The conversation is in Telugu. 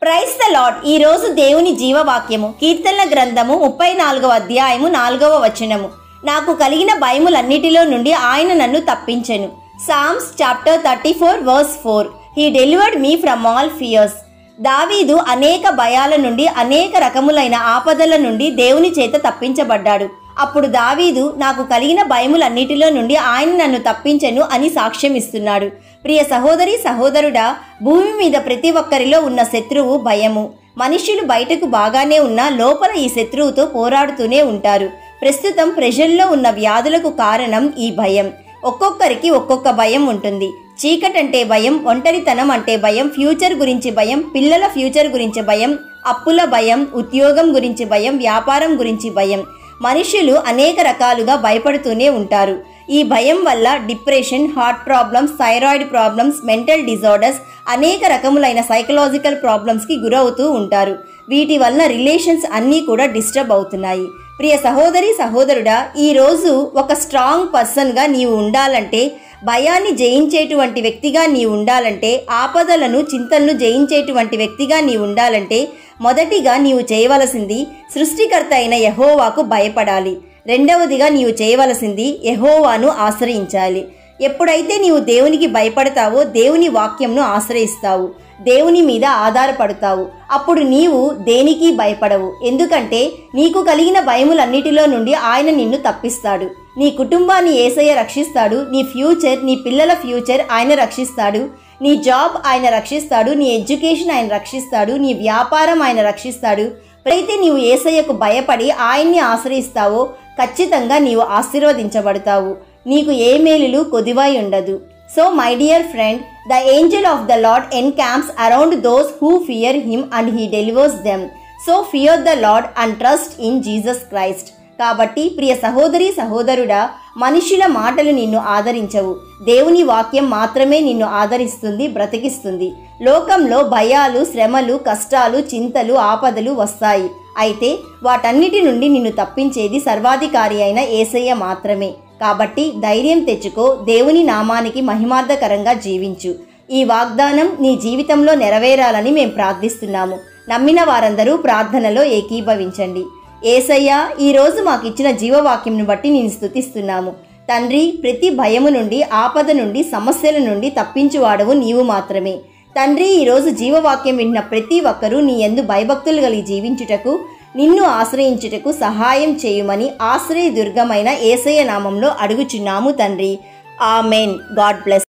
Praise the lord. ఈ రోజు దేవుని జీవవాక్యము కీర్తనల గ్రంథము 34వ అధ్యాయము 4వ వచనము. నాకు కలిగిన భయములన్నిటిలో నుండి ఆయన నన్ను తప్పించెను. Psalms chapter 34 verse 4. He delivered me from all fears. దావీదు అనేక భయాల నుండి, అనేక రకములైన ఆపదల నుండి దేవుని చేత తప్పించబడ్డాడు. అప్పుడు దావీదు నాకు కలిగిన భయములన్నిటిలో నుండి ఆయన నన్ను తప్పించెను అని సాక్ష్యం ఇస్తున్నాడు. ప్రియ సహోదరి సహోదరుడా, భూమి మీద ప్రతి ఒక్కరిలో ఉన్న శత్రువు భయము. మనుష్యులు బయటకు బాగానే ఉన్నా లోపల ఈ శత్రువుతో పోరాడుతూనే ఉంటారు. ప్రస్తుతం ప్రజల్లో ఉన్న వ్యాధులకు కారణం ఈ భయం. ఒక్కొక్కరికి ఒక్కొక్క భయం ఉంటుంది. చీకటంటే భయం, ఒంటరితనం అంటే భయం, ఫ్యూచర్ గురించి భయం, పిల్లల ఫ్యూచర్ గురించి భయం, అప్పుల భయం, ఉద్యోగం గురించి భయం, వ్యాపారం గురించి భయం. మనుషులు అనేక రకాలుగా భయపడుతూనే ఉంటారు. ఈ భయం వల్ల depression, heart problems, thyroid problems, mental disorders, అనేక రకములైన సైకలాజికల్ ప్రాబ్లమ్స్కి గురవుతూ ఉంటారు. వీటి వలన రిలేషన్స్ అన్నీ కూడా డిస్టర్బ్ అవుతున్నాయి. ప్రియ సహోదరి సహోదరుడా, ఈరోజు ఒక స్ట్రాంగ్ పర్సన్గా నీవు ఉండాలంటే, భయాన్ని జయించేటువంటి వ్యక్తిగా నీవు ఉండాలంటే, ఆపదలను చింతలను జయించేటువంటి వ్యక్తిగా నీవు ఉండాలంటే, మొదటిగా నీవు చేయవలసింది సృష్టికర్త అయిన యెహోవాకు భయపడాలి. రెండవదిగా నీవు చేయవలసింది యెహోవాను ఆశ్రయించాలి. ఎప్పుడైతే నీవు దేవునికి భయపడతావో దేవుని వాక్యంను ఆశ్రయిస్తావు, దేవుని మీద ఆధారపడతావు. అప్పుడు నీవు దేనికి భయపడవు. ఎందుకంటే నీకు కలిగిన భయములన్నిటిలో నుండి ఆయన నిన్ను తప్పిస్తాడు. నీ కుటుంబాన్ని యేసయ్య రక్షిస్తాడు. నీ ఫ్యూచర్, నీ పిల్లల ఫ్యూచర్ ఆయన రక్షిస్తాడు. నీ జాబ్ ఆయన రక్షిస్తాడు. నీ ఎడ్యుకేషన్ ఆయన రక్షిస్తాడు. నీ వ్యాపారం ఆయన రక్షిస్తాడు. అయితే నీవు యేసయ్యకు భయపడి ఆయన్ని ఆశ్రయిస్తావో ఖచ్చితంగా నీవు ఆశీర్వదించబడతావు. నీకు ఏ మేలులు కొదివై ఉండదు. So my dear friend, the angel of the Lord encamps around those who fear him and he delivers them. So fear the Lord and trust in Jesus Christ. కాబట్టి ప్రియ సహోదరి సహోదరుడా, మనుషుల మాటలు నిన్ను ఆదరించవు. దేవుని వాక్యం మాత్రమే నిన్ను ఆదరిస్తుంది, బ్రతికిస్తుంది. లోకంలో భయాలు, శ్రమలు, కష్టాలు, చింతలు, ఆపదలు వస్తాయి. అయితే వాటన్నిటి నుండి నిన్ను తప్పించేది సర్వాధికారి అయిన యేసయ్య మాత్రమే. కాబట్టి ధైర్యం తెచ్చుకో, దేవుని నామానికి మహిమార్థకరంగా జీవించు. ఈ వాగ్దానం నీ జీవితంలో నెరవేరాలని మేము ప్రార్థిస్తున్నాము. నమ్మిన వారందరూ ప్రార్థనలో ఏకీభవించండి. యేసయ్యా, ఈరోజు మాకిచ్చిన జీవవాక్యంను బట్టి నేను స్తుతిస్తున్నాము. తండ్రి, ప్రతి భయము నుండి, ఆపద నుండి, సమస్యల నుండి తప్పించువాడవు నీవు మాత్రమే. తండ్రి, ఈరోజు జీవవాక్యం విన్న ప్రతి ఒక్కరూ నీ యందు భయభక్తులు కలిగి జీవించుటకు, నిన్ను ఆశ్రయించుటకు సహాయం చేయుమని ఆశ్రయ దుర్గమైన యేసయ్య నామంలో అడుగుచున్నాము తండ్రి. ఆమెన్. God bless.